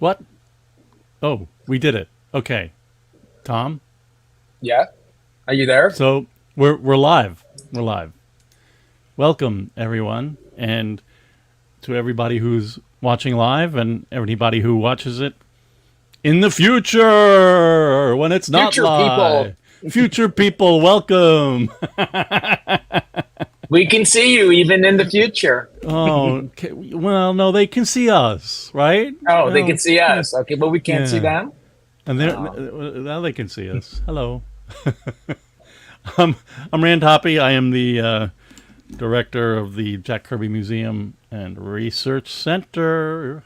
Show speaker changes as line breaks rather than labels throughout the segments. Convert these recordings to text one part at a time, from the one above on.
What? Oh, we did it. Okay. Tom?
Yeah. Are you there?
So we're live. We're live. Welcome everyone, and to everybody who's watching live and everybody who watches it in the future when it's not
Future
live.
people.
Future people, welcome.
We can see you even in the future.
Oh, okay. Well, no, they can see us, right?
Oh, they
Well,
can see us. Okay, but we can't see
yeah.
them.
And
Oh.
now they can see us. Hello. I'm Rand Hoppe. I am the director of the Jack Kirby Museum and Research Center.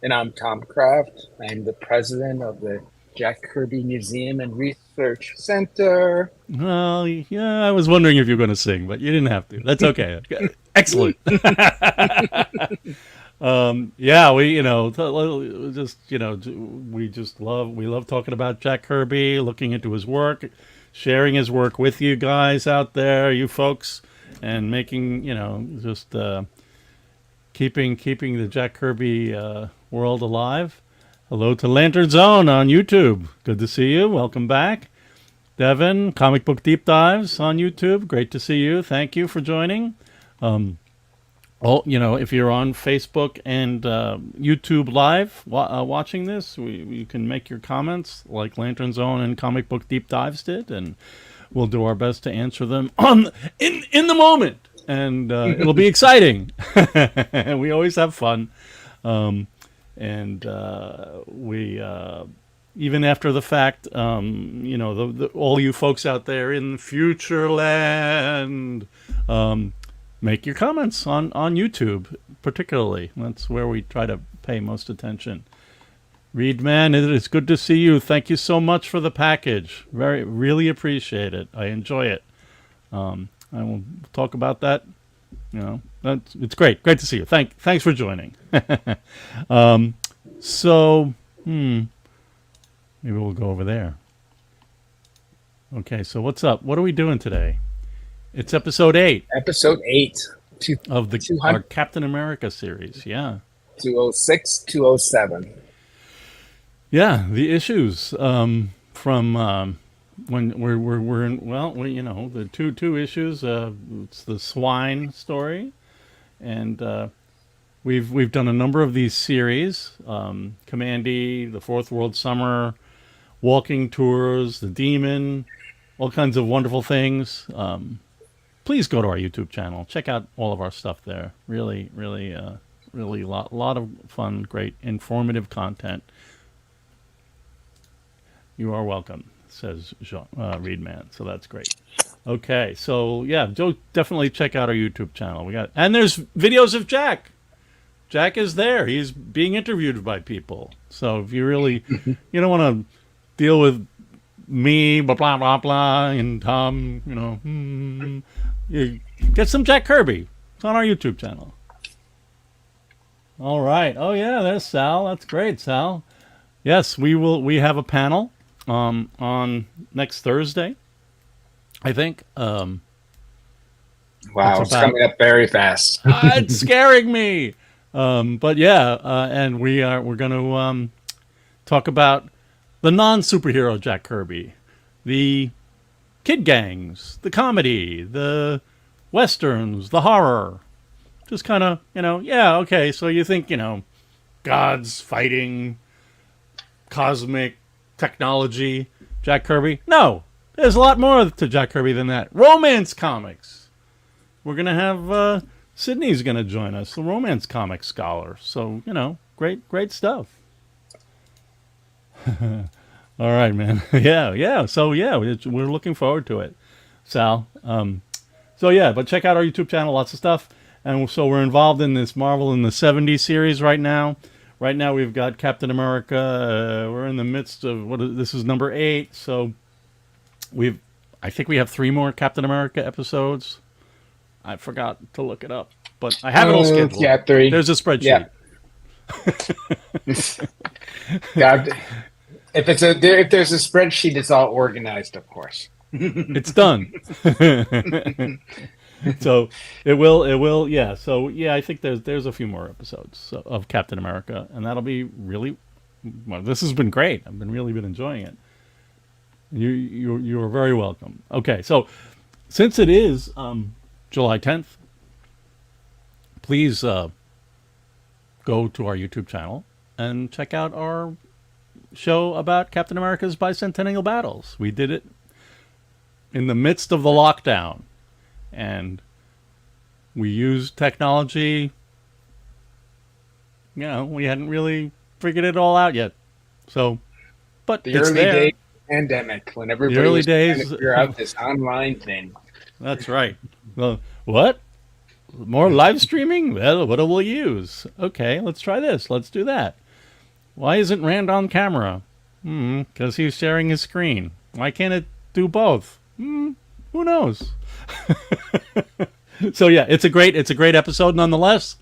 And I'm Tom Kraft. I'm the president of the Jack Kirby Museum and Research Center.
Well, yeah, I was wondering if you were going to sing, but you didn't have to. That's okay. Excellent. Yeah, we love talking about Jack Kirby, looking into his work, sharing his work with you guys out there, you folks, and making, keeping the Jack Kirby world alive. Hello to Lantern Zone on YouTube. Good to see you. Welcome back. Devin, Comic Book Deep Dives on YouTube. Great to see you. Thank you for joining. If you're on Facebook and YouTube Live watching this, you can make your comments like Lantern Zone and Comic Book Deep Dives did, and we'll do our best to answer them in the moment. And it'll be exciting. We always have fun. We even after the fact, all you folks out there in future land, make your comments on YouTube, particularly. That's where we try to pay most attention. Reedman, it is good to see you. Thank you so much for the package. Really appreciate it. I enjoy it. I will talk about that. It's great. Great to see you. Thanks for joining. Maybe we'll go over there. Okay, so what's up? What are we doing today? It's episode 8.
Episode 8.
Of our Captain America series, yeah.
206, 207.
Yeah, the issues from when we're in, the two issues. It's the swine story, and we've done a number of these series. Commandy, the Fourth World Summer, walking tours, the Demon, all kinds of wonderful things. Please go to our YouTube channel. Check out all of our stuff there. Really lot of fun, great, informative content. You are welcome, says Jean, Reedman. So that's great. Okay, so yeah, definitely check out our YouTube channel. And there's videos of Jack. Jack is there. He's being interviewed by people. So if you really, you don't want to deal with me, blah, blah, blah, blah, and Tom, you get some Jack Kirby. It's on our YouTube channel. All right. Oh, yeah, there's Sal. That's great, Sal. Yes, we have a panel on next Thursday, I think.
Wow, it's coming up very fast.
It's scaring me. But yeah, and we're going to talk about the non-superhero Jack Kirby, the kid gangs, the comedy, the westerns, the horror. Just kind of, okay, so you think, gods fighting, cosmic technology, Jack Kirby. No, there's a lot more to Jack Kirby than that. Romance comics. We're going to have Sydney's going to join us, the romance comic scholar. So, great stuff. All right, man. Yeah. So, yeah, we're looking forward to it, Sal. But check out our YouTube channel, lots of stuff. And so we're involved in this Marvel in the 70s series right now. Right now we've got Captain America. We're in the midst of, this is number 8. So I think we have 3 more Captain America episodes. I forgot to look it up, but I have it all scheduled.
Yeah, 3.
There's a spreadsheet.
Yeah. God, if there's a spreadsheet, it's all organized, of course.
It's done. So it will, yeah. So yeah, I think there's a few more episodes of Captain America, and that'll be really. Well, this has been great. I've been really been enjoying it. You are very welcome. Okay, so since it is July 10th, please go to our YouTube channel and check out our show about Captain America's bicentennial battles. We did it in the midst of the lockdown, and we used technology. You know, we hadn't really figured it all out yet. So, but
The
it's
early
there.
days of the pandemic, when everybody
early
was trying to
days.
figure out this online thing.
That's right. Well, what? More live streaming? Well, what will we use? Okay, let's try this. Let's do that. Why isn't Rand on camera? Because he's sharing his screen. Why can't it do both? Who knows? So yeah, it's a great episode nonetheless.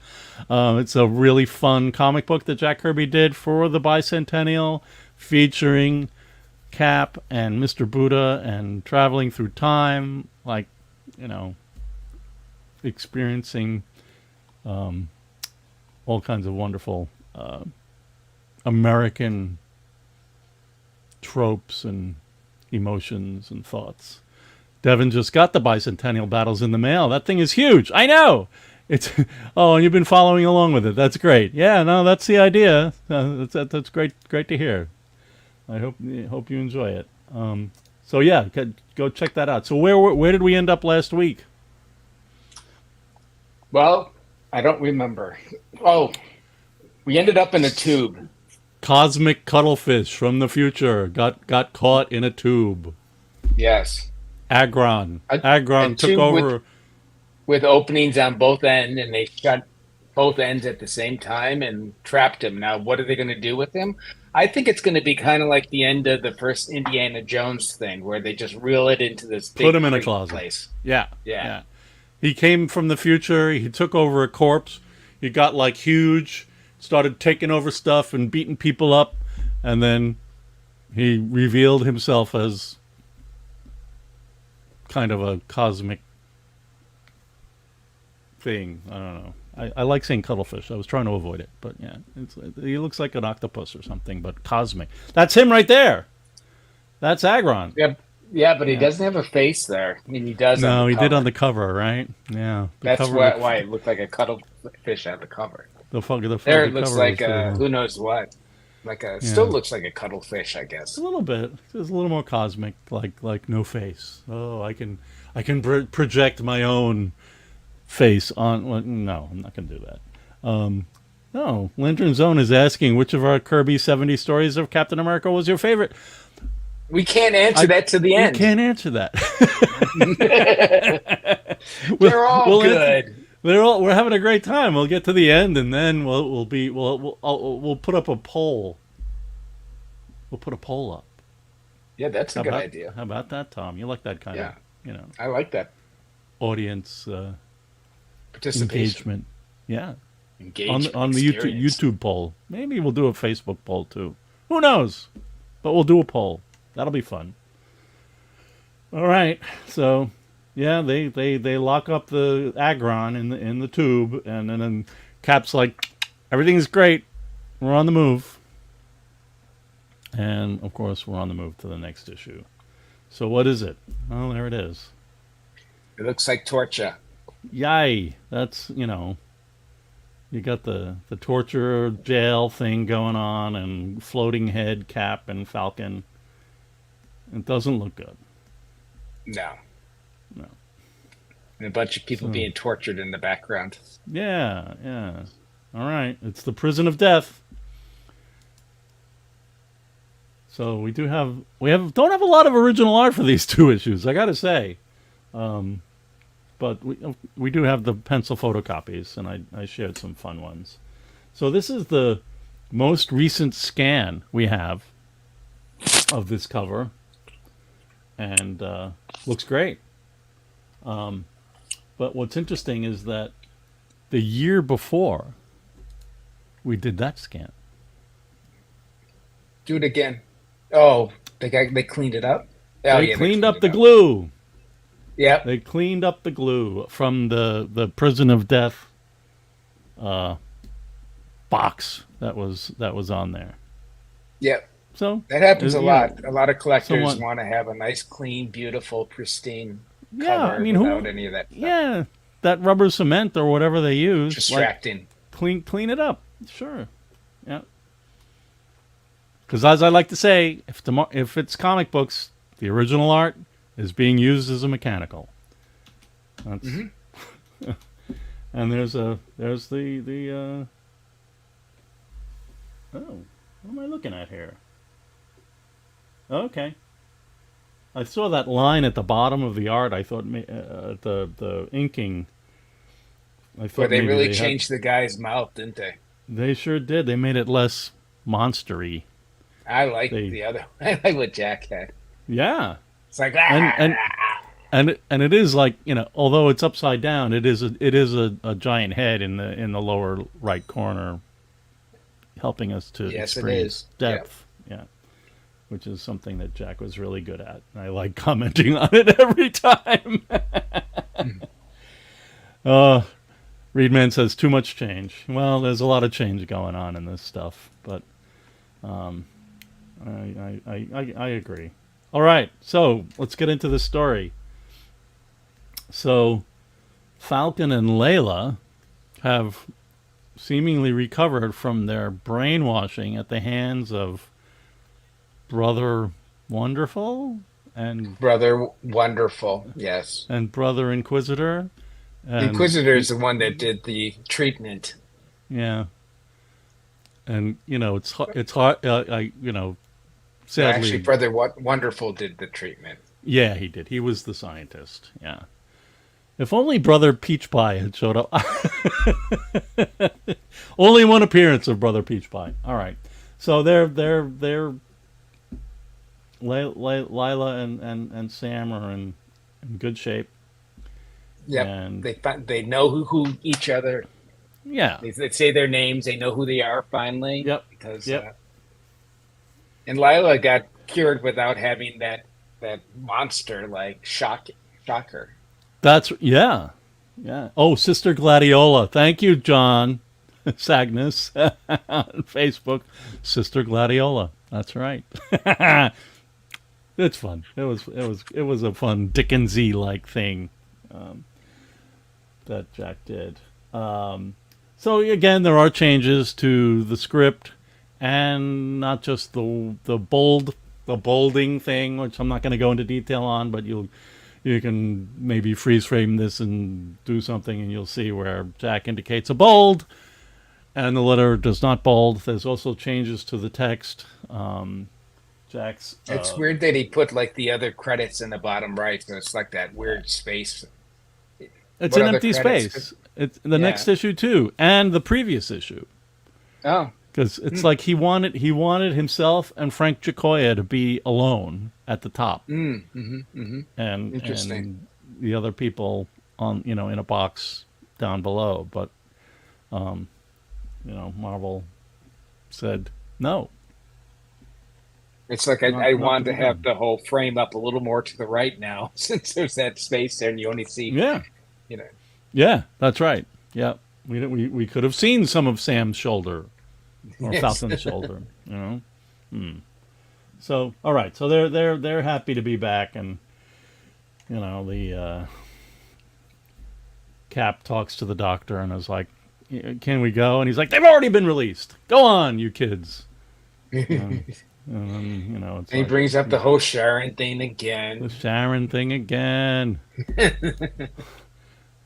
It's a really fun comic book that Jack Kirby did for the bicentennial, featuring Cap and Mr. Buddha and traveling through time, like, you know, experiencing all kinds of wonderful American tropes and emotions and thoughts. Devin just got the bicentennial battles in the mail. That thing is huge. I know. It's oh, and you've been following along with it. That's great. Yeah, no, that's the idea. That's great. Great to hear. I hope you enjoy it. So yeah, go check that out. So where did we end up last week?
Well, I don't remember. Oh, we ended up in a tube.
Cosmic cuttlefish from the future got caught in a tube.
Yes.
Agron took
tube
over.
With openings on both ends, and they shut both ends at the same time and trapped him. Now, what are they going to do with him? I think it's going to be kind of like the end of the first Indiana Jones thing, where they just reel it into this big
Put him in a closet.
place.
Yeah. He came from the future. He took over a corpse. He got like huge, started taking over stuff and beating people up, and then he revealed himself as kind of a cosmic thing. I don't know. I like saying cuttlefish. I was trying to avoid it, but yeah, he looks like an octopus or something, but cosmic. That's him right there. That's Agron.
Yeah, but he doesn't have a face there. I mean, he does.
No, he did on the cover, right? Yeah,
that's why it looked like a cuttlefish on the cover.
There
it looks like who knows what. Still looks like a cuttlefish, I guess.
A little bit. It's a little more cosmic, like no face. Oh, I can project my own face on. Well, no, I'm not going to do that. No, Lantern Zone is asking which of our Kirby 70 stories of Captain America was your favorite.
We can't answer that to the end.
We can't answer that.
They're all good.
We're having a great time. We'll get to the end, and then we'll put up a poll. We'll put a poll up.
Yeah, that's a good idea.
How about that, Tom? You like that kind of,
I like that.
Audience
participation.
Engagement. Yeah.
Engagement
on the YouTube poll. Maybe we'll do a Facebook poll too. Who knows? But we'll do a poll. That'll be fun. All right. So, yeah, they lock up the Agron in the tube, and then Cap's like, everything's great. We're on the move. And of course, we're on the move to the next issue. So what is it? Oh, there it is.
It looks like torture.
Yay! That's, you got the torture jail thing going on, and floating head Cap and Falcon. It doesn't look good.
No. And a bunch of people being tortured in the background.
Yeah. All right. It's the prison of death. So we don't have a lot of original art for these two issues, I got to say. But we do have the pencil photocopies, and I shared some fun ones. So this is the most recent scan we have of this cover, and looks great. But what's interesting is that the year before we did that scan.
Do it again. Oh, they cleaned it up?
They cleaned up the glue.
Yep.
They cleaned up the glue from the prison of death box that was on there.
Yep.
So,
That happens a
you know,
lot. A lot of collectors
somewhat.
want to have a nice, clean, beautiful, pristine
Yeah, I
cover
mean,
without
who?
any of that stuff.
Yeah, that rubber cement or whatever they use, like
Distracting.
clean it up. Sure. Yeah. Because as I like to say, if it's comic books, the original art is being used as a mechanical. That's
Hmm.
and there's the oh, what am I looking at here? Okay, I saw that line at the bottom of the art. I thought the inking. I
But
thought
they
maybe
really
they had.
changed the guy's mouth, didn't they?
They sure did. They made it less monstery.
I like
They
the other. I like what Jack had.
yeah,
It's like
and
ah.
and and it is like, although it's upside down, it is a giant head in the lower right corner, helping us to
Yes, it
experience
is. Yep.
depth. Yeah, which is something that Jack was really good at. I like commenting on it every time. uh, Reedman says too much change. Well, there's a lot of change going on in this stuff, but um, I agree. All right, so let's get into the story. So Falcon and Layla have seemingly recovered from their brainwashing at the hands of Brother Wonderful and
Brother Wonderful. Yes.
Brother Inquisitor, and
Inquisitor is the one that did the treatment.
yeah, and it's hard.
No, actually,
Sadly,
Brother Wonderful did the treatment.
yeah, he did. He was the scientist. Yeah. If only Brother Peach Pie had showed up. Only one appearance of Brother Peach Pie. All right. So they're Lila and Sam are in good shape,
Yep.
and
They know who each other.
yeah,
They say their names. They know who they are finally
yep,
because
yep.
and Lila got cured without having that monster like shocker.
That's yeah, yeah. Oh, Sister Gladiola. Thank you, John Sagnus on Facebook. Sister Gladiola. That's right. It's fun. It was a fun Dickensy like thing um, that Jack did. So again, there are changes to the script, and not just the bolding thing, which I'm not going to go into detail on, but you can maybe freeze frame this and do something, and you'll see where Jack indicates a bold, and the letter does not bold. There's also changes to the text. Jack's
It's weird that he put like the other credits in the bottom right, so it's like that weird space.
it's
What
an
other
empty
credits?
space. It's the
Yeah.
next issue too, and the previous issue,
Oh.
because it's
Mm,
like he wanted himself and Frank Jacoya to be alone at the top, and
Interesting.
the other people on in a box down below. But Marvel said no,
It's like I
not to
wanted to
be
have
done.
the whole frame up a little more to the right now, since there's that space there, and you only see,
Yeah,
you know.
yeah, that's right. Yeah, we could have seen some of Sam's shoulder or
Yes.
Falcon's shoulder. So all right, so they're happy to be back, and the Cap talks to the doctor and is like, "Can we go?" And he's like, "They've already been released. Go on, you kids." And,
And
and then it's
he
like
brings up the
the
whole Sharon thing again.
Sharon thing again,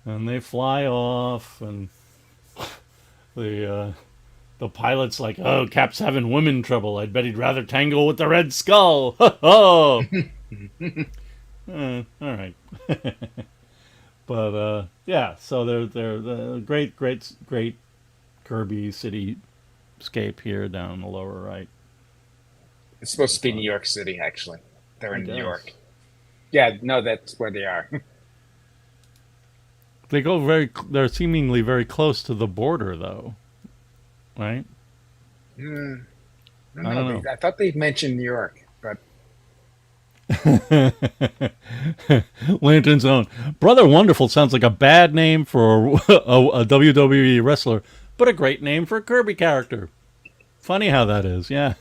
and they fly off, and the pilot's like, "Oh, Cap's having women trouble. I'd bet he'd rather tangle with the Red Skull." Oh, all right. But yeah, so they're the great Kirby cityscape here down the lower right.
It's supposed to
It's
be New
fun,
York City, actually. They're
I
in New
guess.
York. Yeah, no, that's where they are.
They're seemingly very close to the border, though, right?
Hmm, I don't
I
know.
don't know.
I thought they mentioned New York, but
Lantern Zone. Brother Wonderful sounds like a bad name for a WWE wrestler, but a great name for a Kirby character. Funny how that is, yeah.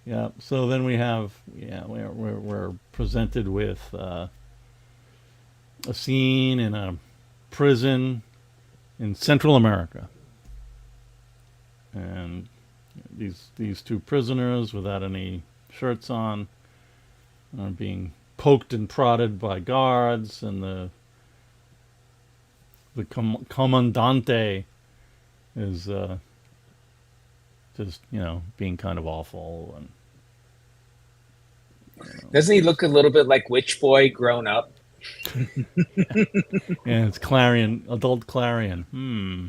Yeah. So then we have, yeah, we're presented with a scene in a prison in Central America, and these two prisoners without any shirts on are being poked and prodded by guards, and the comandante is just being kind of awful, and
Doesn't he look a little bit like Witch Boy grown up?
yeah, it's Clarion, adult Clarion. Hmm.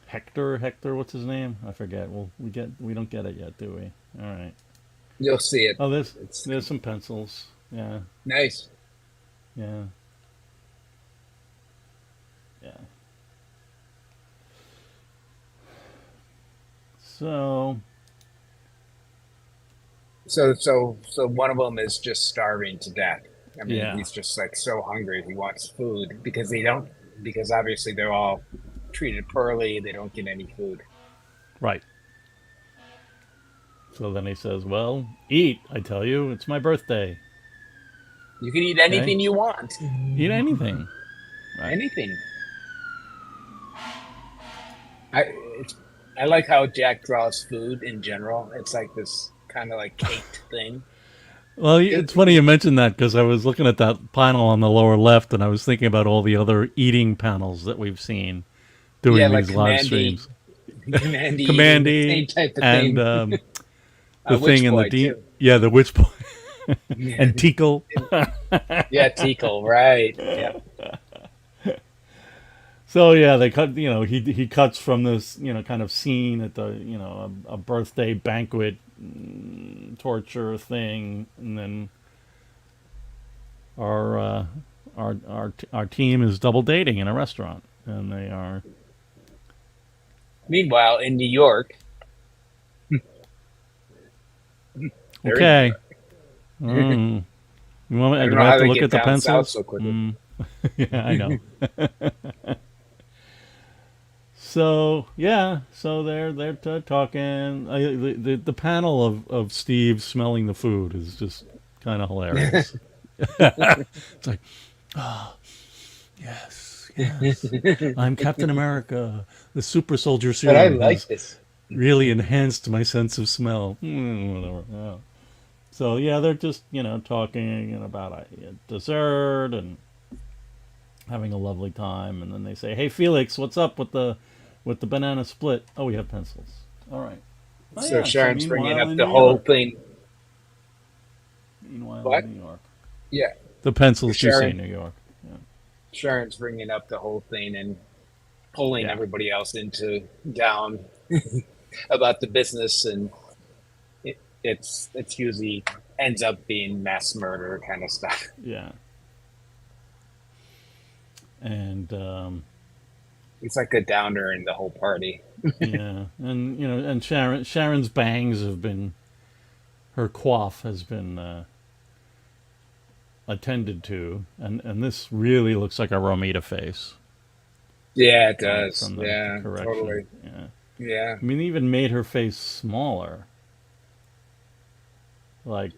Hector, what's his name? I forget. Well, we don't get it yet, do we? All right.
You'll see it.
Oh,
It's
there's some pencils. Yeah,
nice.
yeah, yeah. So
So one of them is just starving to death. I mean,
yeah,
he's just like so hungry. He wants food because they don't, because obviously they're all treated poorly. They don't get any food.
right. So then he says, "Well, eat, I tell you. It's my birthday.
You can eat
Okay,
anything you want.
eat anything." Right.
Anything. I it's, I like how Jack draws food in general. It's like this kind of like caked thing.
Well,
It,
it's funny you mentioned that because I was looking at that panel on the lower left, and I was thinking about all the other eating panels that we've seen
yeah,
doing
like
these live
Commandy,
streams.
Commandy eating the same
Commandy
type of
and
thing.
the thing
Witch
in the
Boy
dean,
too.
yeah, the witch boy
Yeah,
and Tickle.
yeah, Tickle, right? Yeah.
So yeah, they cut. He cuts from this kind of scene at the a birthday banquet torture thing, and then our our team is double dating in a restaurant, and they are
Meanwhile, in New York, they're in New
okay.
York.
Mm.
I don't
Do
know
I have
how
to
they
look
get
at the
down south
pencils?
so quickly.
Mm. Yeah, I know. So yeah, so they're talking. The panel of Steve smelling the food is just kind of hilarious. It's like, oh, yes, yes, I'm Captain America. The super soldier
But I
serum
like
has
this.
really enhanced my sense of smell. Whatever. Yeah. So yeah, they're just talking and about dessert and having a lovely time, and then they say, "Hey Felix, what's up with the banana split?" Oh, we have pencils. All right. Oh
So
yeah. So
Sharon's bringing
meanwhile
up
in
the
New
whole
York.
thing.
Meanwhile
What?
in New York.
Yeah.
The
So
pencils do say New York. Yeah.
Sharon's bringing up the whole thing and pulling
Yeah.
everybody else into down about the business, and it's usually ends up being mass murder kind of stuff.
Yeah. And
It's like a downer in the whole party.
yeah, and and Sharon's bangs have been her coif has been attended to, and this really looks like a Romita face
Yeah, it
from
does.
the
Yeah,
correction.
totally.
Yeah.
Yeah.
I mean, they even made her face smaller. Like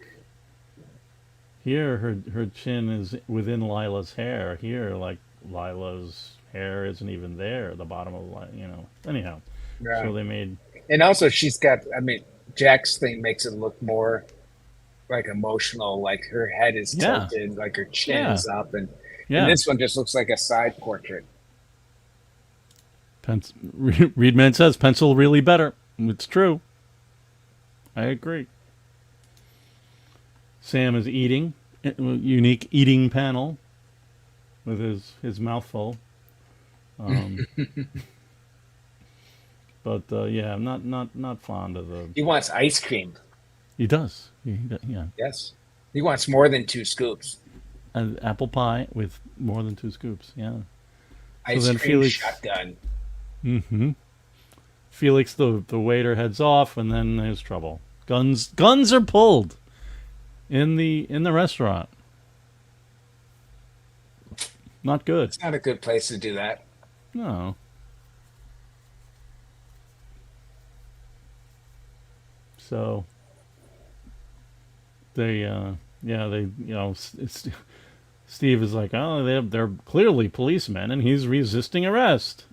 here, her chin is within Lila's hair. Here, like Lila's hair isn't even there. The bottom of Anyhow,
Yeah.
so they made
And also she's got, I mean, Jack's thing makes it look more like emotional, like her head is
yeah,
tilted, like her chin
yeah,
is up, and
yeah.
this one just looks like a side portrait.
Reedman says pencil really better. It's true. I agree. Sam is eating. Unique eating panel with his mouth full. Um, but yeah, I'm not fond of the.
He wants ice cream.
He does. Yeah.
Yes. He wants more than two scoops.
An apple pie with more than two scoops. Yeah. So
Ice
then
cream
Felix.
shotgun.
Hmm. Felix, the waiter, heads off, and then there's trouble. Guns are pulled in the restaurant. Not good.
It's not a good place to do that.
No. So they, Steve is like, oh, they're clearly policemen, and he's resisting arrest.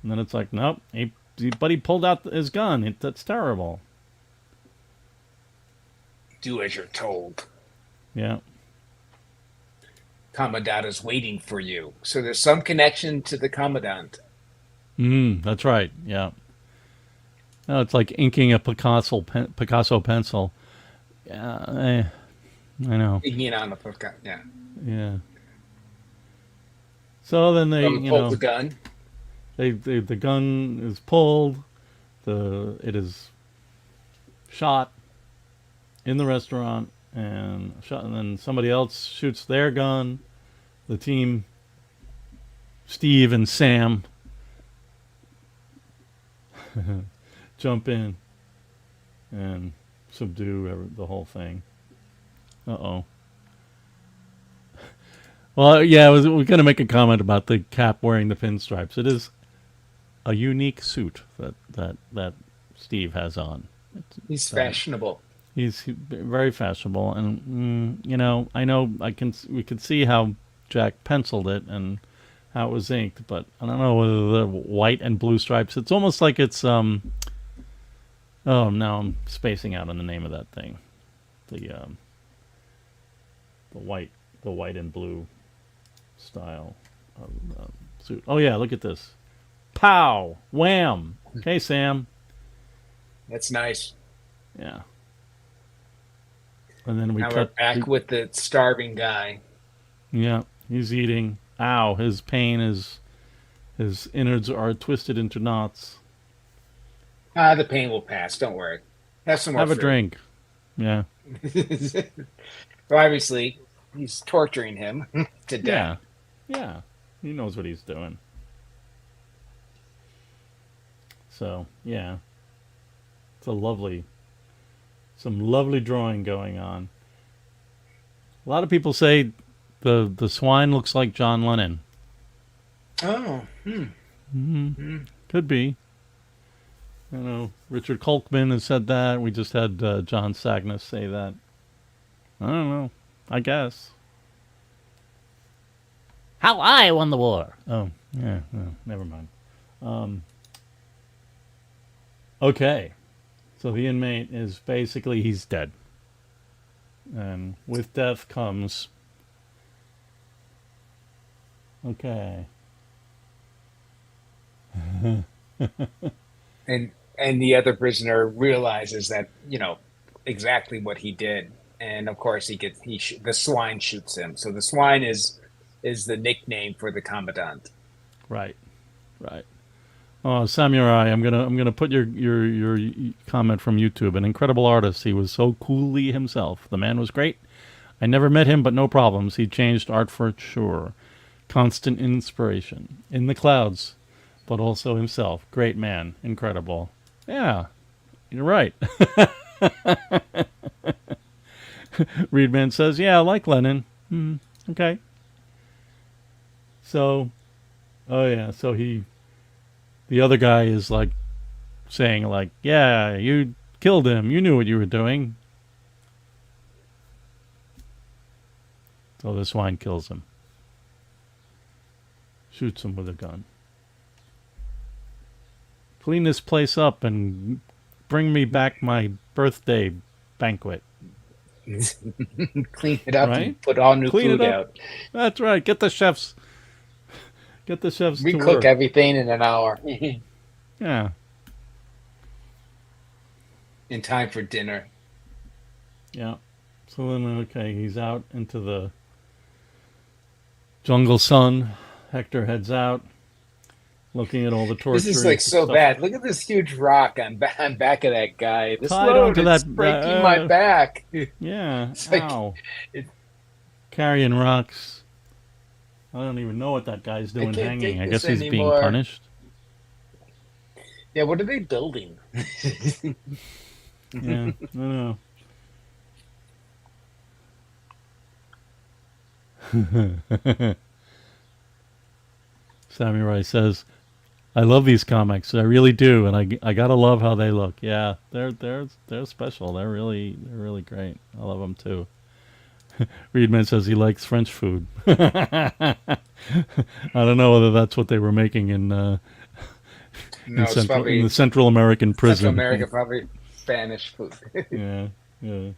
And then it's like, nope, but he pulled out his gun. That's terrible.
Do as you're told.
Yeah.
Commandant is waiting for you. So there's some connection to the Commandant.
That's right. Yeah. No, it's like inking a Picasso pencil. Yeah, I know.
Inking on the yeah.
Yeah. So then they,
pull the gun.
The gun is pulled. It is shot in the restaurant and then somebody else shoots their gun. The team, Steve and Sam, jump in and subdue the whole thing. Uh-oh. Well, yeah, we're going to make a comment about the Cap wearing the pinstripes. It is a unique suit that Steve has on.
He's fashionable.
He's very fashionable, and I know we could see how Jack penciled it and how it was inked, but I don't know whether the white and blue stripes. It's almost like it's oh, now I'm spacing out on the name of that thing. The white and blue style of suit. Oh yeah, look at this. Pow! Wham! Okay, Sam.
That's nice.
Yeah. And then
we're back with the starving guy.
Yeah, he's eating. Ow! His pain his innards are twisted into knots.
The pain will pass. Don't worry. Have some more.
Have a drink. Yeah.
Well, obviously, he's torturing him to death.
Yeah. He knows what he's doing. So yeah, it's some lovely drawing going on. A lot of people say the swine looks like John Lennon.
Oh,
Could be. I know Richard Kolkman has said that. We just had John Sagnas say that. I don't know. I guess. How I won the war. Oh, yeah. No, never mind. Okay. So the inmate is basically, he's dead. And with death comes... Okay.
And the other prisoner realizes that, exactly what he did. And of course the swine shoots him. So the swine is the nickname for the commandant.
Right. Oh, Samurai, I'm gonna put your comment from YouTube. An incredible artist. He was so coolly himself. The man was great. I never met him, but no problems. He changed art for sure. Constant inspiration. In the clouds, but also himself. Great man. Incredible. Yeah, you're right. Reedman says, yeah, I like Lennon. Okay. So, so the other guy is like saying like, yeah, you killed him. You knew what you were doing. So the swine kills him. Shoots him with a gun. Clean this place up and bring me back my birthday banquet.
Clean it up, right? And put all new food out.
That's right. Get the chefs to work.
Recook everything in an hour.
Yeah.
In time for dinner.
Yeah. So then, okay, he's out into the jungle sun. Hector heads out, looking at all the torture.
This is like so
stuff.
Bad. Look at this huge rock on back of that guy. This
tied
load
onto
is breaking my back.
Yeah.
It's
ow. Carrying rocks. I don't even know what that guy's doing hanging. I guess he's being punished.
Yeah, what are they building?
Yeah, I know. Samurai says, "I love these comics. I really do, and I gotta love how they look. Yeah, they're special. They're really great. I love them too." Reedman says he likes French food. I don't know whether that's what they were making in
No, it's
the
probably
Central American
Central
prison.
America, probably Spanish food,
Yeah, yeah.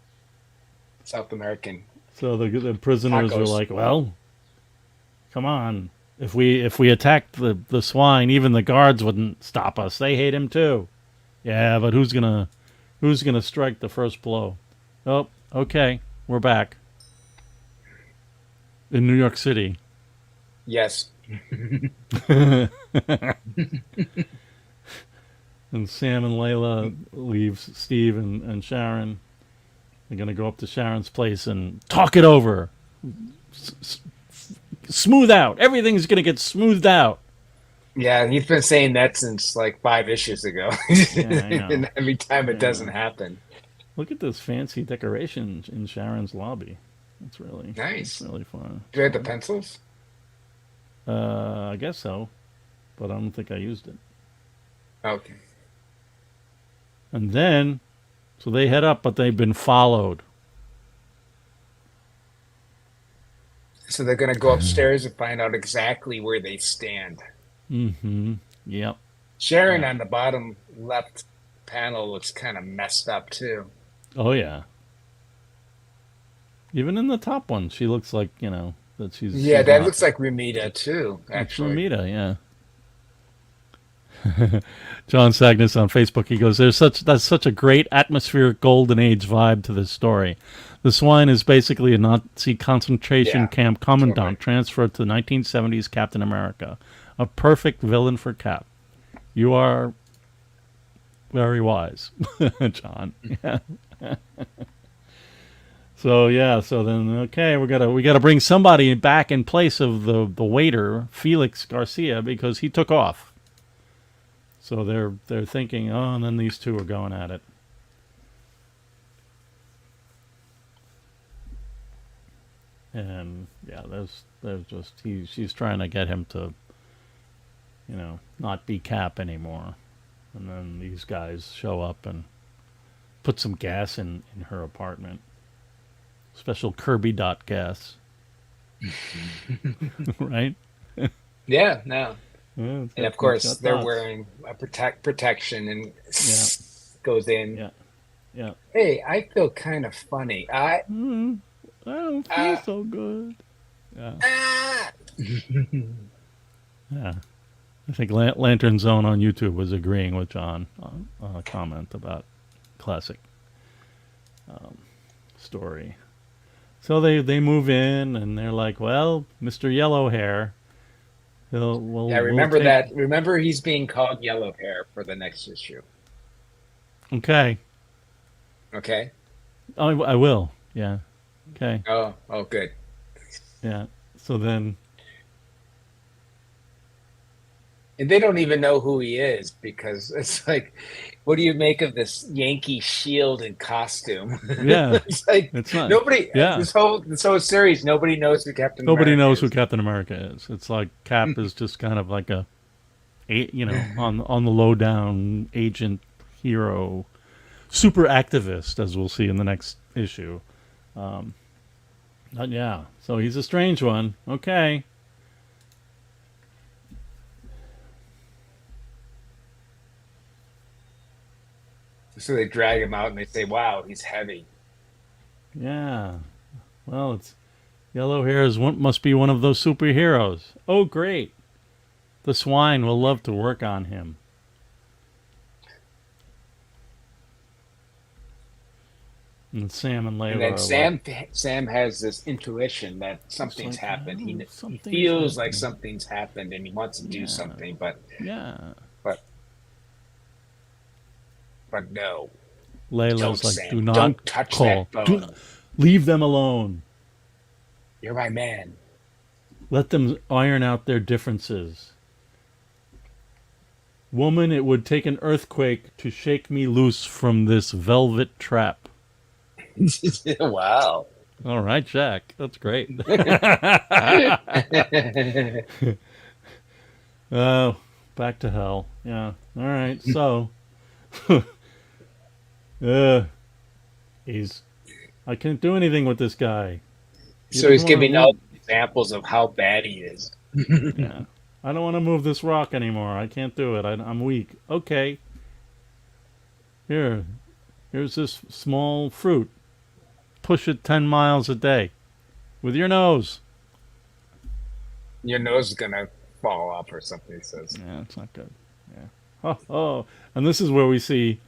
South American
So the prisoners are
tacos.
like, "Well, come on. If we attacked the swine, even the guards wouldn't stop us. They hate him too." Yeah, but who's gonna strike the first blow? Oh, okay, we're back in New York City.
Yes.
And Sam and Layla leaves Steve and Sharon. They're gonna go up to Sharon's place and talk it over, S- smooth out. Everything's gonna get smoothed out.
Yeah, he's been saying that since like 5 issues ago.
Yeah, I know.
And every time it doesn't
Yeah.
happen.
Look at this fancy decoration in Sharon's lobby. That's
Nice.
really fun.
Do you have the pencils?
I guess so, but I don't think I used it.
Okay.
And then, so they head up, but they've been followed.
So they're gonna go upstairs and find out exactly where they stand.
Mm-hmm. Yep.
Sharon
Yeah.
on the bottom left panel looks kind of messed up too.
Oh yeah. Even in the top one, she looks like that
Yeah,
she's
that
not.
looks like Ramita too,
It's
actually.
Ramita, yeah. John Sagnus on Facebook. He goes, That's such a great atmospheric golden age vibe to this story. The swine is basically a Nazi concentration
Yeah,
camp
totally.
commandant transferred to 1970s Captain America. A perfect villain for Cap. You are very wise, John. Yeah. So yeah, so then okay, we gotta bring somebody back in place of the waiter Felix Garcia because he took off. So they're thinking, oh, and then these two are going at it, and yeah, there's just she's trying to get him to not be Cap anymore, and then these guys show up and put some gas in her apartment, special Kirby dot gas, right?
Yeah, no.
Yeah,
And of
it's
course
got
they're
dots.
wearing a protection and
Yeah,
goes in.
yeah, yeah.
Hey, I feel kind of funny.
I don't feel
Uh,
so good. Yeah,
ah.
yeah. I think Lantern Zone on YouTube was agreeing with John on a comment about classic story. So they move in and they're like, well, Mr. Yellow Hair,
Yeah,
we'll
remember
take.
that. Remember he's being called Yellow Hair for the next issue.
Okay,
Okay?
I will. Yeah. Okay.
Oh, oh, good.
Yeah. So then,
And they don't even know who he is because it's like, what do you make of this Yankee shield and costume?
yeah,
It's like
it's not.
nobody.
Yeah.
This whole series, nobody knows who Captain
Nobody
America
knows who
is.
Captain America is. It's like Cap is just kind of like on the low down agent hero, super activist, as we'll see in the next issue. But yeah, so he's a strange one. Okay.
So they drag him out and they say, "Wow, he's heavy."
Yeah. Well, it's yellow hair must be one of those superheroes. Oh, great. The swine will love to work on him. And Sam and
And
Layla
then
are like,
Sam has this intuition that
it's
something's
like,
happened.
oh,
He
something's
feels like
happening.
something's happened and he wants to do
Yeah.
something, but
Yeah.
but but no,
Layla's
don't,
like, do
Sam.
not
Don't touch
call.
that
Do not,
bone.
leave them alone.
You're my man.
Let them iron out their differences. Woman, it would take an earthquake to shake me loose from this velvet trap.
Wow.
All right, Jack. That's great. Oh, back to hell. Yeah. All right. So, uh, he's. I can't do anything with this guy. He
So he's
doesn't want to
giving all
move.
examples of how bad he is.
Yeah. I don't want to move this rock anymore. I can't do it. I'm weak. Okay. Here. Here's this small fruit. Push it 10 miles a day with your nose.
Your nose is gonna fall off or something, he says.
Yeah, it's not good. Yeah. Oh, oh. And this is where we see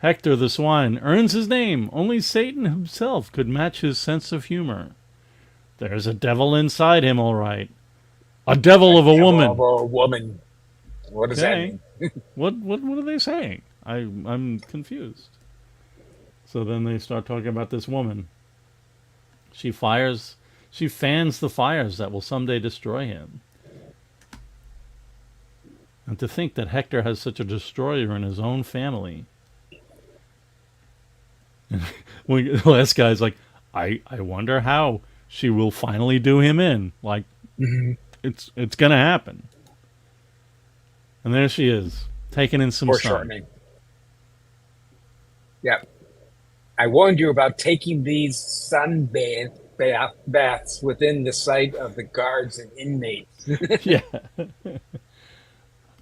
Hector the swine earns his name. Only Satan himself could match his sense of humor. There's a devil inside him, all right. A devil of a woman.
A woman. What does that
Okay.
mean?
What are they saying? I'm confused. So then they start talking about this woman. She fans the fires that will someday destroy him. And to think that Hector has such a destroyer in his own family. The last guy's like, I wonder how she will finally do him in. Like, it's gonna happen. And there she is, taking in some sun.
Foreshortening. Yep. I warned you about taking these baths within the sight of the guards and inmates.
Yeah.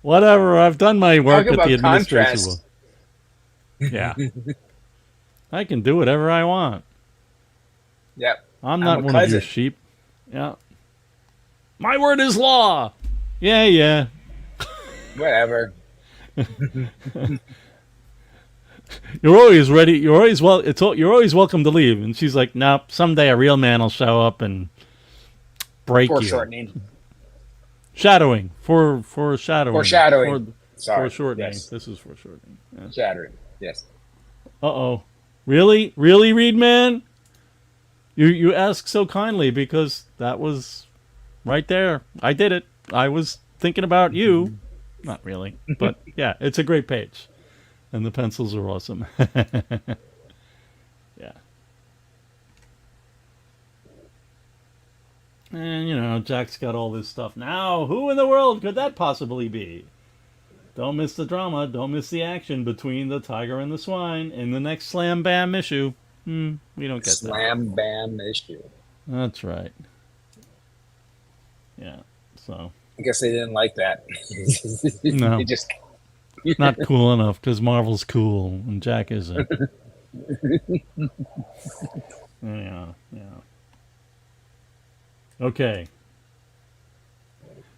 Whatever. I've done my work
Talk
at the
about
administration.
contrast.
Yeah. I can do whatever I want.
Yep.
I'm not
a
one of your
cousin.
sheep. Yeah. My word is law. Yeah, yeah.
Whatever.
You're always ready. You're always you're always welcome to leave. And she's like, nope. Someday a real man will show up and break you.
Foreshortening.
Shadowing. Foreshadowing.
Foreshadowing. Sorry.
Foreshortening.
Yes.
This is foreshortening. Yeah.
Shattering. Yes.
Uh-oh. Really? Really, Reed Man? You ask so kindly because that was right there. I did it. I was thinking about you. Not really. But yeah, it's a great page. And the pencils are awesome. Yeah. And, Jack's got all this stuff. Now, who in the world could that possibly be? Don't miss the drama. Don't miss the action between the tiger and the swine in the next Slam Bam issue. We don't get
Slam Bam issue.
that. That's right. Yeah. So.
I guess they didn't like that.
No.
They just
Not cool enough because Marvel's cool and Jack isn't. Yeah. Okay.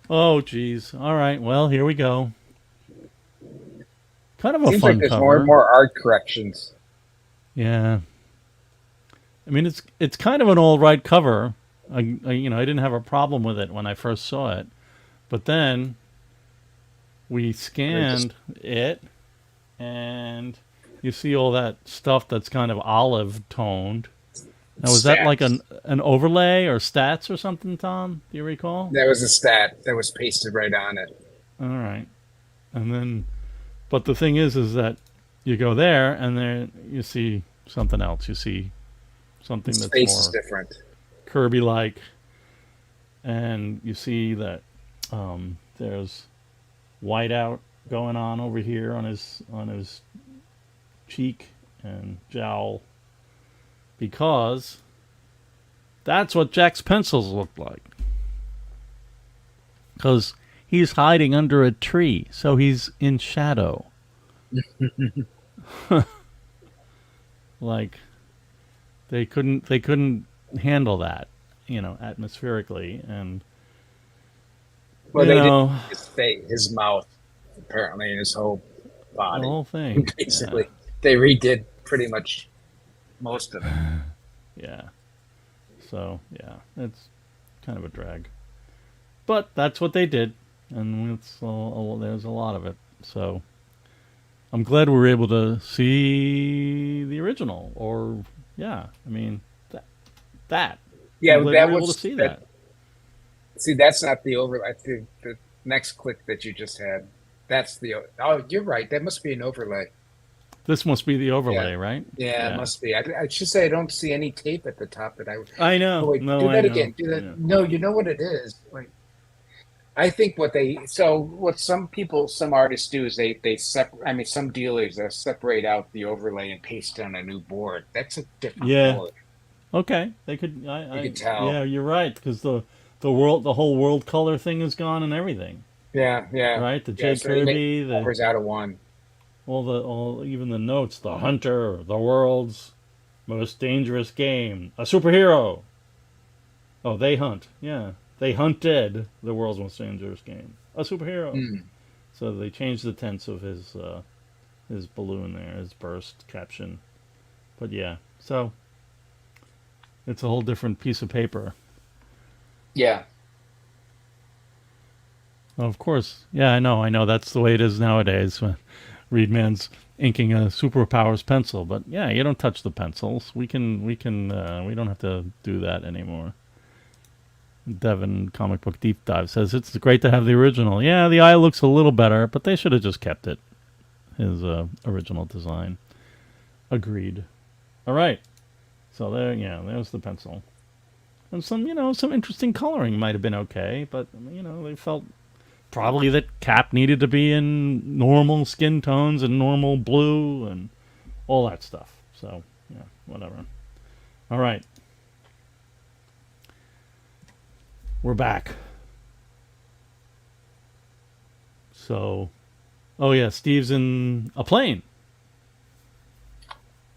Oh, geez. All right. Well, here we go. Kind of a
seems
fun
like there's
cover.
more and more art corrections.
Yeah. I mean, it's kind of an all right cover. I didn't have a problem with it when I first saw it, but then we scanned it, and you see all that stuff that's kind of olive toned. Now, was that like an overlay or stats or something, Tom? Do you recall?
That was a stat that was pasted right on it.
All right. And then, but the thing is that you go there, and there you see something else. You see something
His
that's
face
more
is different.
Kirby-like, and you see that there's whiteout going on over here on his cheek and jowl, because that's what Jack's pencils look like. Because he's hiding under a tree, so he's in shadow. Like they couldn't handle that, atmospherically, and
Well, they did his face, his mouth, apparently, and his whole body.
the whole thing.
Basically, they redid pretty much most of it.
Yeah. So it's kind of a drag, but that's what they did, and there's a lot of it. So I'm glad we were able to see the original, or I mean that.
Yeah,
I'm glad
that
we were able
was
to see that.
See, that's not the overlay. The next click that you just had. That's the. Oh, you're right. That must be an overlay.
This must be the
Yeah.
overlay, right?
Yeah, it
Yeah.
must be. I should say I don't see any tape at the top that I.
I
Oh
know.
wait,
No,
do
I
that
know.
again. Do that.
Yeah.
No, you know what it is. Wait, I think what some people, some artists do is they separate. I mean, some dealers they separate out the overlay and paste it on a new board. That's a different
Yeah.
board.
Okay. They could.
You
I.
can
Yeah,
tell.
you're right. Because the whole world color thing is gone and everything.
Yeah, yeah,
Right. The
yeah.
Jack
So he makes
Kirby. The
covers out of one.
all even the notes. The hunter. The world's most dangerous game. A superhero. Oh, they hunt. Yeah. They hunted the world's most dangerous game. A superhero.
Hmm.
So they changed the tense of his balloon there, his burst caption. But yeah, so it's a whole different piece of paper.
Yeah,
Of course, yeah, I know. That's the way it is nowadays. Reedman's inking a superpowers pencil, but yeah, you don't touch the pencils. We don't have to do that anymore. Devin Comic Book Deep Dive says it's great to have the original. Yeah, the eye looks a little better, but they should have just kept it. His original design. Agreed. All right. So there, yeah, there's the pencil. And some interesting coloring might have been okay, but they felt probably that Cap needed to be in normal skin tones and normal blue and all that stuff. So yeah, whatever. All right, we're back. So, oh yeah, Steve's in a plane.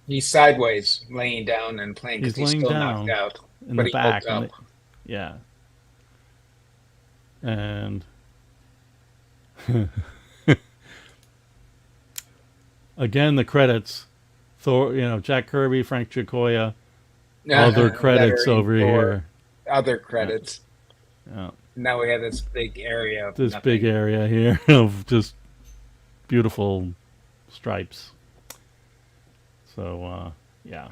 he's sideways, laying down and playing because
He's
he's
laying
still knocked
down
out,
in the
but he woke
back,
up.
yeah, and again the credits. Thor, Jack Kirby, Frank Giacoya, other credits
Lettering
over
for
here.
other
Yeah,
credits.
yeah.
Now we have this big area of
This big
nothing.
area here of just beautiful stripes. So yeah,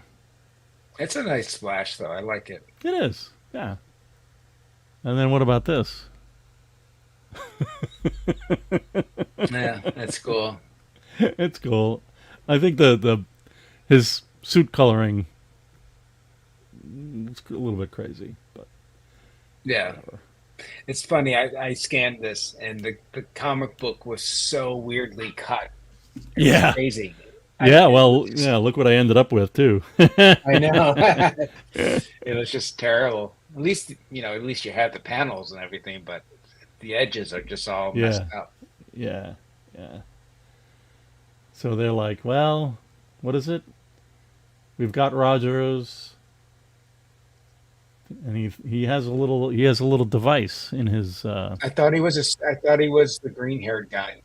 It's a nice splash, though. I like it.
it is. Yeah. And then what about this?
Yeah, that's cool.
It's cool. I think the his suit coloring is a little bit crazy, but
Yeah,
whatever.
it's funny. I scanned this, and the comic book was so weirdly cut. It was
Yeah.
crazy.
Yeah,
It was
well,
just,
yeah, look what I ended up with too.
I know. It was just terrible. At least you have the panels and everything, but the edges are just all messed
Yeah.
up.
Yeah. Yeah. So they're like, well, what is it? We've got Rogers, and he has a little device in his
I thought he was the green haired guy.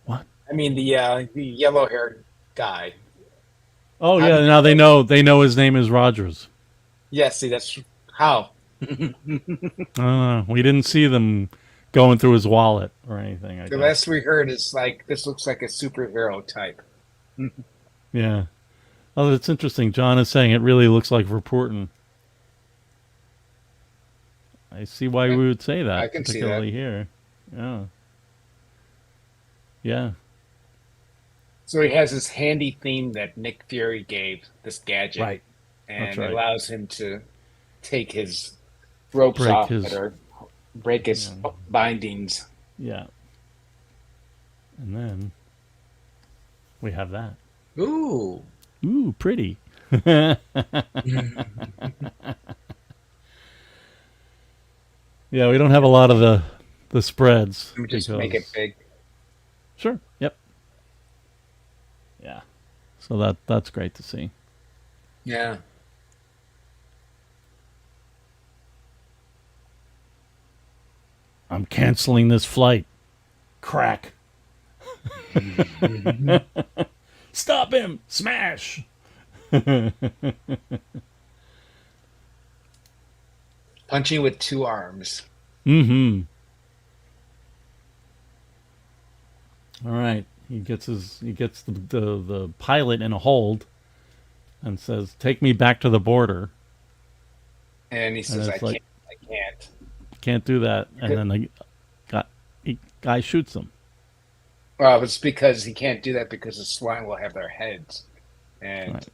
what?
I mean the yellow haired guy.
Oh
How
yeah,
did
now they know his name is Rogers.
Yeah, see that's how.
We didn't see them going through his wallet or anything, I
The
guess.
last we heard is like this looks like a superhero type.
Yeah. Oh, that's interesting. John is saying it really looks like reporting. I see why
Yeah,
we would say
I
that,
can see that.
particularly here. Yeah. Yeah.
So he has this handy theme that Nick Fury gave this gadget,
Right. That's
and it
right.
allows him to take his ropes
Break
off that
his.
are break his
Yeah.
bindings.
Yeah. And then we have that.
Ooh.
Ooh, pretty. Yeah, we don't have a lot of the spreads
Let me just make it
because
big.
sure. Yep. Yeah. So that's great to see.
Yeah.
I'm canceling this flight. Crack. Stop him. Smash.
Punching with two arms.
Mm-hmm. All right. He gets the pilot in a hold and says, "Take me back to the border."
And he
And
says,
it's like,
I can't.
can't do that. And then he guy shoots him.
Well, it's because he can't do that because the swine will have their heads, and
Right.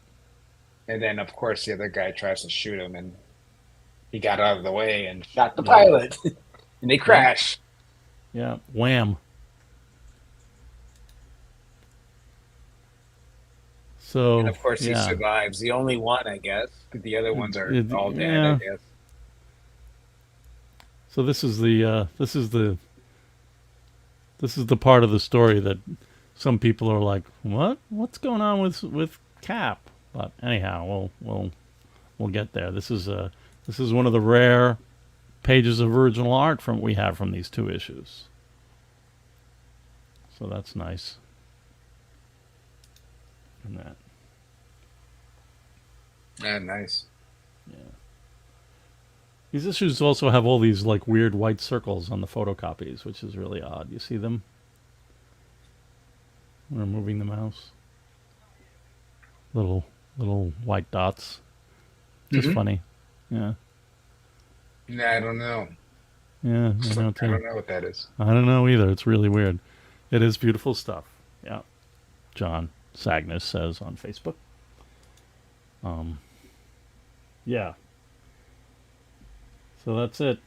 and then of course the other guy tries to shoot him, and he got out of the way and shot the
Yep.
pilot, and they
Yep.
crash.
Yeah. Wham.
And
So
of course he
yeah.
survives. The only one, I guess. The other ones are all dead, I
Yeah.
guess.
So this is the part of the story that some people are like, what? What's going on with Cap? But anyhow, we'll get there. This is one of the rare pages of original art from we have from these two issues. So that's nice. And that.
Ah, nice.
These issues also have all these like weird white circles on the photocopies, which is really odd. You see them? We're moving the mouse. Little white dots. Just
Hmm.
funny. Yeah.
No, I don't know.
Yeah, I know
I
too.
don't know what that is.
I don't know either. It's really weird. It is beautiful stuff. Yeah. John Sagnus says on Facebook. Um, yeah. So that's it.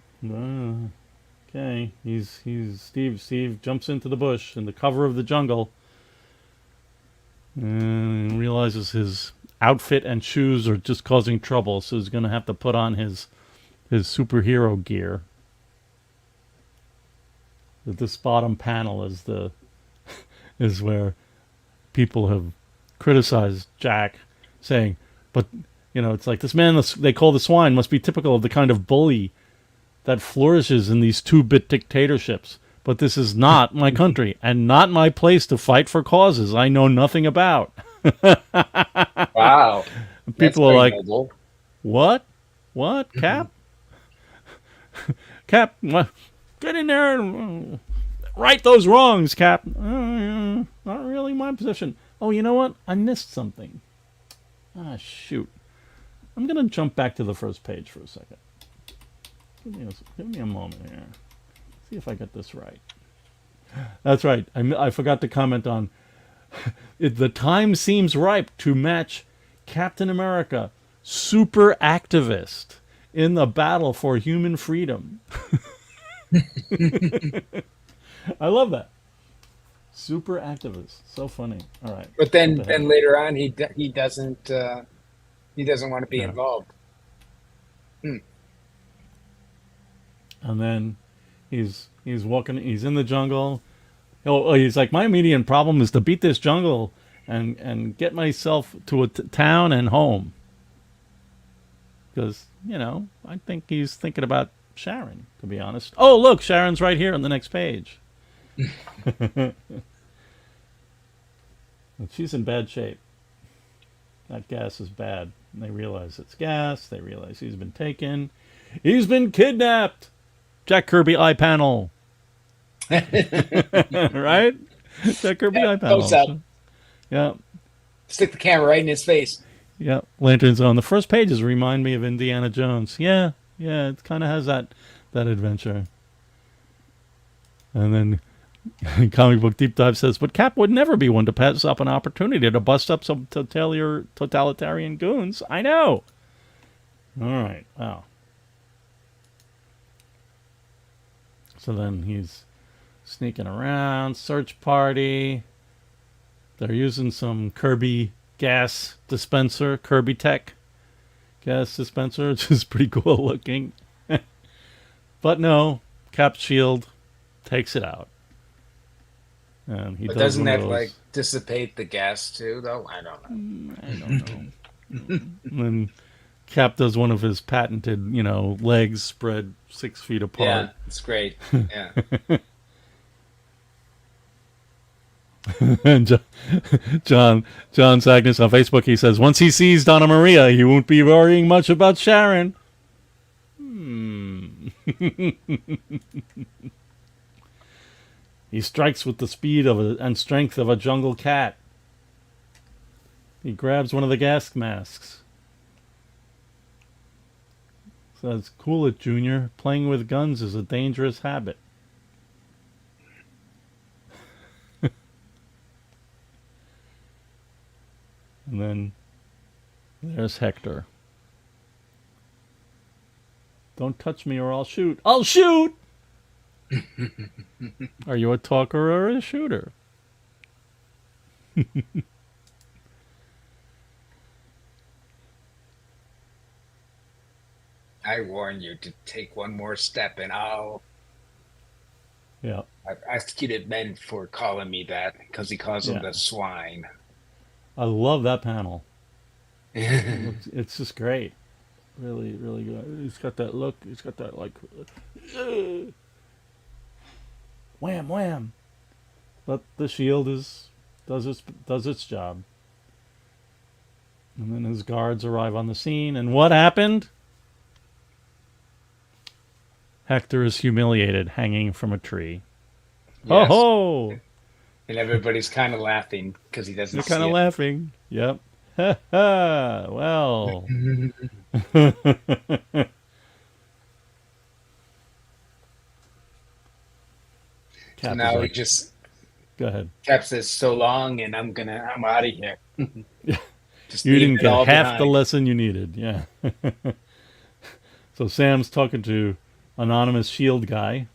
Okay. He's Steve jumps into the bush in the cover of the jungle and realizes his outfit and shoes are just causing trouble, so he's gonna have to put on his superhero gear. This bottom panel is where people have criticized Jack, saying, but it's like this man they call the swine must be typical of the kind of bully that flourishes in these two-bit dictatorships. But this is not my country and not my place to fight for causes I know nothing about.
Wow, that's
People are
very
like,
noble.
what? What? Cap? Cap, get in there and right those wrongs, Cap. Not really my position. Oh, you know what? I missed something. Ah, shoot. I'm going to jump back to the first page for a second. Give me a moment here. See if I get this right. That's right. I forgot to comment on the time seems ripe to match Captain America, super activist in the battle for human freedom. I love that. Super activist. So funny. All right.
But
Jump
then
ahead.
later on, he doesn't want to be
Yeah.
involved. Hmm.
And then he's walking. He's in the jungle. He's like, my immediate problem is to beat this jungle and get myself to a town and home. Because I think he's thinking about Sharon. To be honest. Oh, look, Sharon's right here on the next page. And she's in bad shape. That gas is bad. And they realize it's gas. They realize he's been taken. He's been kidnapped. Jack Kirby eye panel. Right? Jack Kirby
Yeah,
eye
close
panel.
up.
So, yeah.
Stick the camera right in his face.
Yeah. Lantern's on. The first pages remind me of Indiana Jones. Yeah. Yeah. It kind of has that adventure. And then Comic Book Deep Dive says, but Cap would never be one to pass up an opportunity to bust up some totalitarian goons. I know. All right. Wow. So then he's sneaking around, search party. They're using some Kirby gas dispenser, Kirby Tech gas dispenser, which is pretty cool looking. But no, Cap's shield takes it out. And he
But
does
doesn't
one of
that like
those.
dissipate the gas too, though? I don't know.
I don't know. And then Cap does one of his patented, legs spread 6 feet apart.
Yeah, it's great. Yeah.
And John Sagnis on Facebook, he says, once he sees Donna Maria, he won't be worrying much about Sharon. He strikes with the speed and strength of a jungle cat. He grabs one of the gas masks. Says, cool it, Junior. Playing with guns is a dangerous habit. And then there's Hector. Don't touch me or I'll shoot. I'll shoot! Are you a talker or a shooter?
I warn you to take one more step, and
Yeah,
I've executed men for calling me that because he calls them
yeah.
the swine.
I love that panel. It's just great. Really, really good. He's got that look. He's got that like, wham, wham. But the shield does its job. And then his guards arrive on the scene, and what happened? Hector is humiliated, hanging from a tree. Ho
Yes,
ho!
and everybody's kind of laughing because he doesn't
They're kind
see
of
it.
laughing. Yep. Ha ha! Well.
So
Cap is
now he
like,
just
go ahead.
Cap says so long, and I'm out of here. Just
You
leaving
didn't
it
get
all
half the
behind.
lesson you needed. Yeah. So Sam's talking to anonymous shield guy.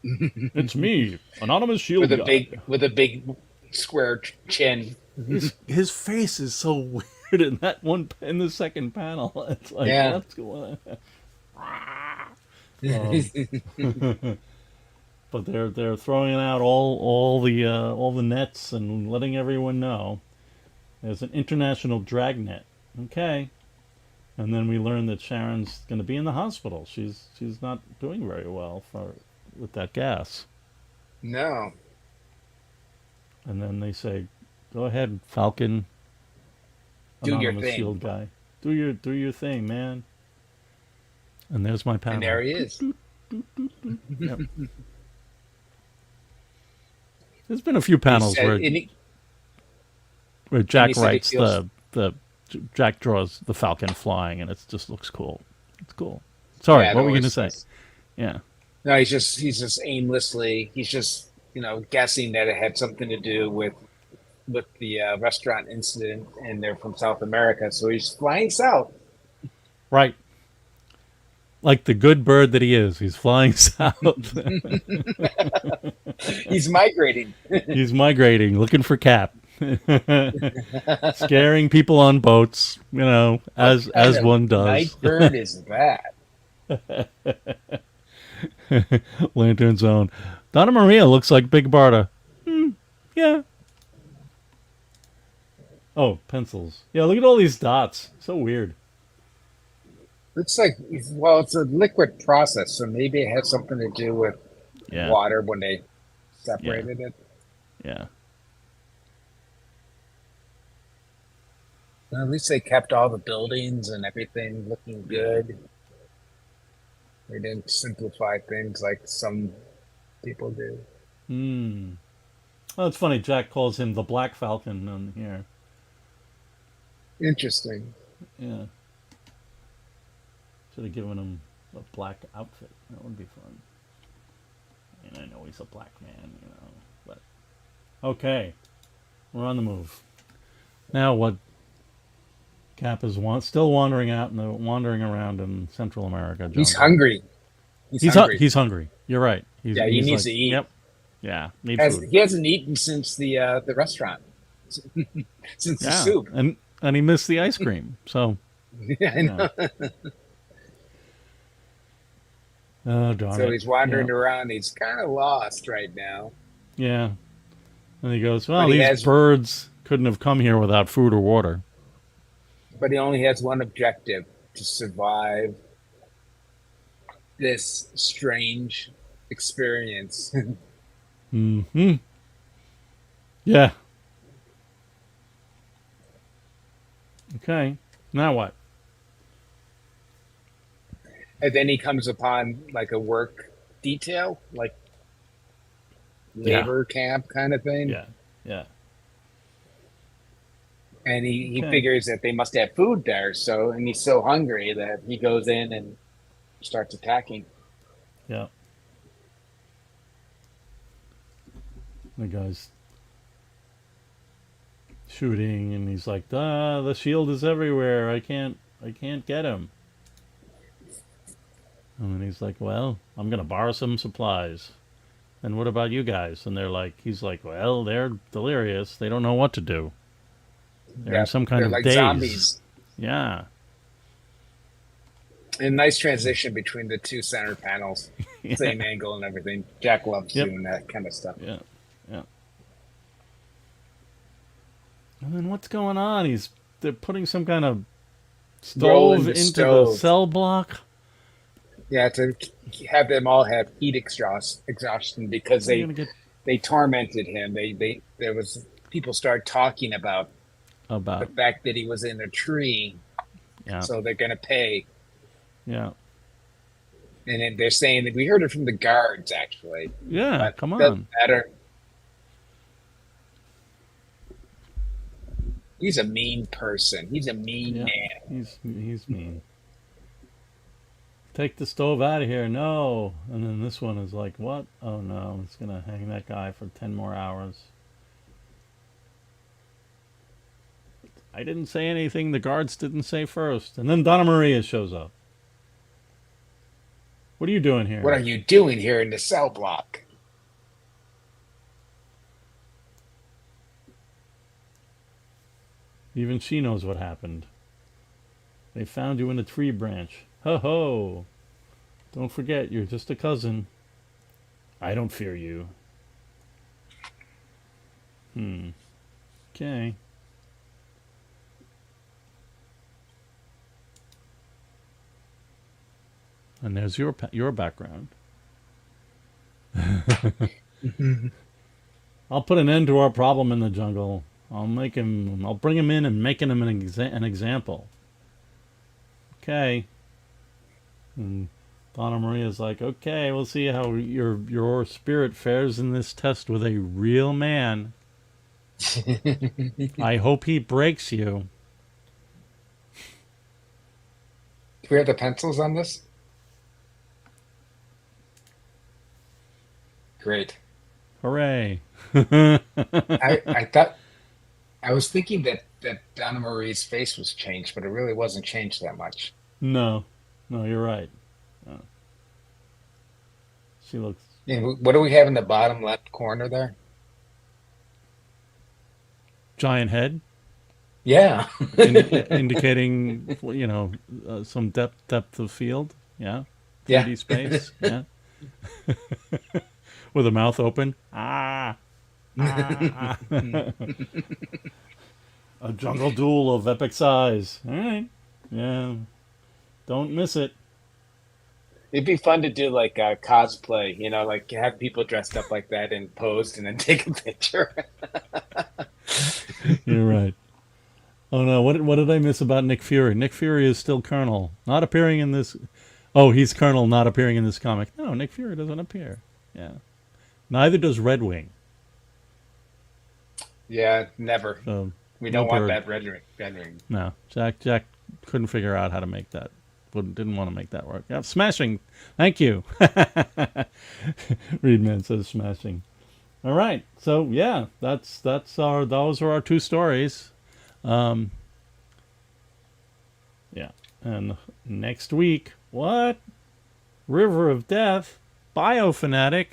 It's me, anonymous shield guy.
With a big square chin.
His face is so weird in that one in the second panel. It's like
Yeah.
what's going on? But they're throwing out all the nets and letting everyone know there's an international dragnet. Okay. And then we learn that Sharon's going to be in the hospital. She's not doing very well with that gas.
No.
And then they say, "Go ahead, Falcon,
Do your
anonymous
thing.
shield guy. Do your thing, man." And there's my
And
panel.
there he is.
Yep. There's been a few
He
panels
said,
where
and he,
where
and he
Jack
said he
writes
feels
the Jack draws the Falcon flying, and it just looks cool. It's cool. Sorry,
yeah, it
what were you going to
always
say?
does.
Yeah.
No, he's just aimlessly he's just guessing that it had something to do with the restaurant incident, and they're from South America, so he's flying south.
Right. Like the good bird that he is, he's flying south.
He's migrating.
He's migrating, looking for Cap, scaring people on boats.
What kind
as
of
one does.
night bird is that?
Lantern Zone. Donna Maria looks like Big Barda. Yeah. Oh, pencils. Yeah, look at all these dots. So weird.
Looks like well, it's a liquid process, so maybe it has something to do with
Yeah.
water when they
Yeah.
separated it.
Yeah.
Well, at least they kept all the buildings and everything looking good. They didn't simplify things like some people do.
Hmm. Oh, it's funny. Jack calls him the Black Falcon on here.
Interesting.
Yeah. Should have given him a black outfit. That would be fun. And I know he's a black man. But okay, we're on the move. Now what? Cap is still wandering around in Central America
He's
jungle.
hungry. He's hungry.
He's hungry. You're right.
Yeah, he
He's
needs
like,
to eat.
yep, yeah, need food.
He hasn't eaten since the restaurant, since the
Yeah,
soup.
and he missed the ice cream. So
Yeah, I
yeah.
know.
Oh darn
So
it.
he's wandering
Yeah,
around. He's kind of lost right now,
yeah. And he goes, well,
but he
these
has,
birds couldn't have come here without food or water.
but he only has one objective: to survive this strange experience.
Hmm. Yeah. Okay. Now what?
And then he comes upon like a work detail, like
Yeah.
labor camp kind of thing.
Yeah. Yeah.
And he
Okay.
figures that they must have food there. So, and he's so hungry that he goes in and starts attacking.
Yeah. The guy's shooting, and he's like, the shield is everywhere. I can't get him. And then he's like, well, I'm gonna borrow some supplies. And what about you guys? And he's like, well, they're delirious. They don't know what to do. They're in
Yeah,
some kind
they're
of
like
daze.
zombies.
Yeah.
And nice transition between the two center panels.
Yeah.
Same angle and everything. Jack loves
Yep.
doing that kind of stuff.
Yeah. Yeah. And then what's going on? They're putting some kind of
Rolling
stove
the
into the
stove.
cell block.
Yeah, to have them all have heat exhaustion because
You're gonna get
they tormented him. There was people start talking about the
about.
fact that he was in a tree,
Yeah.
so they're gonna pay.
Yeah.
And then they're saying that we heard it from the guards actually,
Yeah.
but
Come
it doesn't
on.
matter. He's a mean person. He's a mean
Yeah.
man.
He's mean. Take the stove out of here. No. And then this one is like, what? Oh no, it's gonna hang that guy for 10 more hours. I didn't say anything the guards didn't say first. And then Donna Maria shows up. What are you doing
What
here?
are you doing here in the cell block?
Even she knows what happened. They found you in a tree branch. Ho ho! Don't forget, you're just a cousin. I don't fear you. Okay. And there's your background. I'll put an end to our problem in the jungle. I'll bring him in and making him an example. Okay. And Donna Maria's like, okay, we'll see how your spirit fares in this test with a real man. I hope he breaks you.
Do we have the pencils on this? Great.
Hooray.
I thought I was thinking that Donna Marie's face was changed, but it really wasn't changed that much.
No. No, you're right. Uh, she looks
And what do we have in the bottom left corner there?
giant head,
Yeah.
indicating, some depth of field. Yeah.
Yeah.
3D space. Yeah. With a mouth open. Ah. Ah. A jungle duel of epic size. All right. Yeah. Don't miss it.
It'd be fun to do like a cosplay, like have people dressed up like that and posed and then take a picture.
You're right. Oh no, what did I miss about Nick Fury? Nick Fury is still Colonel, not appearing in this. Oh, he's Colonel, not appearing in this comic. No, Nick Fury doesn't appear. Yeah. Neither does Red Wing.
Yeah, never.
So
We
no
don't want
bird.
that rendering.
No, Jack couldn't figure out how to make that. Didn't want to make that work. Yeah, smashing. Thank you. Reedman says smashing. All right. So yeah, those are our two stories. Yeah. And next week, what? River of Death, Biofanatic.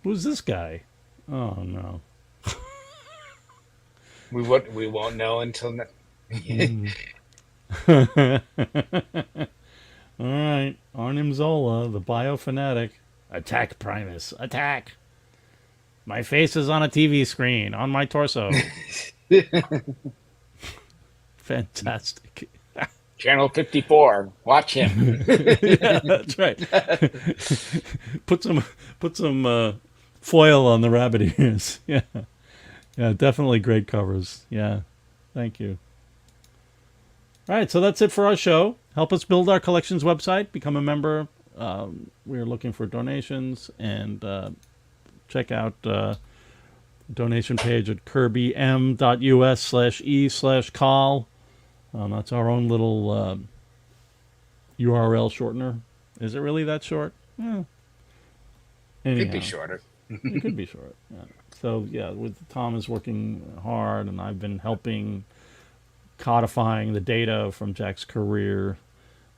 Who's this guy? Oh no.
We won't know until
Mm. All right, Arnim Zola, the biofanatic. Attack Primus, attack! My face is on a TV screen, on my torso. Fantastic.
Channel 54. Watch him.
Yeah, that's right. put some foil on the rabbit ears. Yeah, yeah, definitely great covers. Yeah, thank you. All right, so that's it for our show. Help us build our collections website. Become a member. We're looking for donations, and check out donation page at kirbym.us/e/call. That's our own little URL shortener. Is it really that short?
Could be
Anyhow,
shorter.
It could be short. Yeah. So yeah, with Tom is working hard, and I've been helping codifying the data from Jack's career,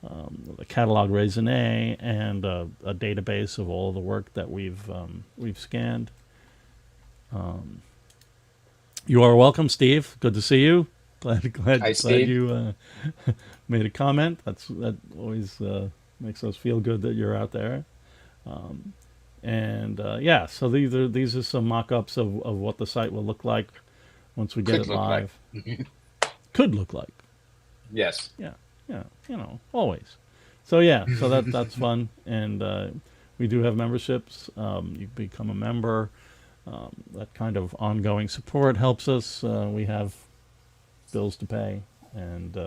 the catalog raisonné, and a database of all the work that we've scanned. You are welcome, Steve. Good to see you.
Hi,
Glad
Steve.
you made a comment. That always makes us feel good that you're out there. And yeah, so these are some mock-ups of what the site will look like once we get
Could
it
look like.
live. Could look like.
Yes.
Yeah, yeah, always. So yeah, so that's fun, and we do have memberships. You become a member. That kind of ongoing support helps us. We have bills to pay and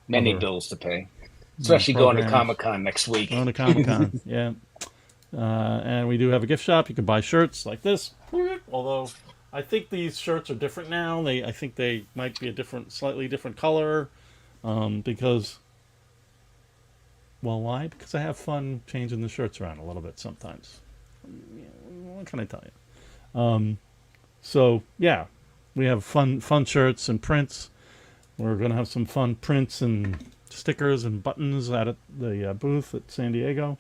Many
other
bills to pay, especially going to
programs.
Comic-Con next week.
Going to Comic Con, yeah. And we do have a gift shop. You can buy shirts like this. Although I think these shirts are different now. I think they might be slightly different color, because. Well, why? Because I have fun changing the shirts around a little bit sometimes. What can I tell you? So yeah, we have fun shirts and prints. We're gonna have some fun prints and stickers and buttons at the booth at San Diego.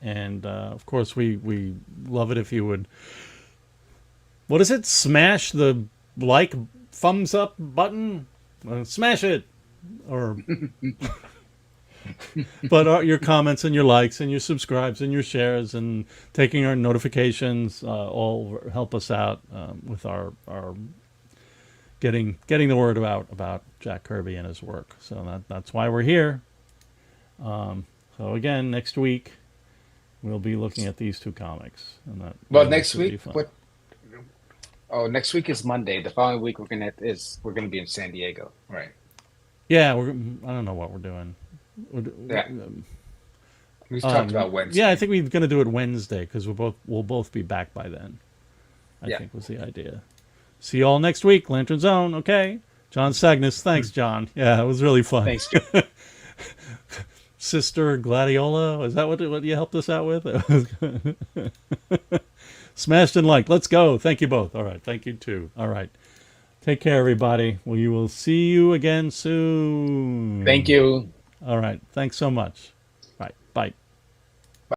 And of course, we love it if you would. What is it? Smash the like thumbs up button. Smash it, or. But your comments and your likes and your subscribes and your shares and taking our notifications all help us out with our getting the word about Jack Kirby and his work. So that's why we're here. So again, next week we'll be looking at these two comics, and that
Well,
really
next
should be
week,
fun.
what? Oh, next week is Monday. The following week we're gonna be in San Diego, right?
Yeah, I don't know what we're doing.
Yeah, we talked about
Yeah, I
Wednesday.
think we're going to do it Wednesday because we'll both be back by then. I
Yeah.
think was the idea. See you all next week, Lantern Zone. Okay, John Sagnis. Thanks, John. Yeah, it was really fun.
Thanks, Joe.
Sister Gladiola, is that what you helped us out with? Smashed and liked. Let's go. Thank you both. All right. Thank you too. All right. Take care, everybody. We will see you again
Thank
soon.
you.
All right. Thanks so much.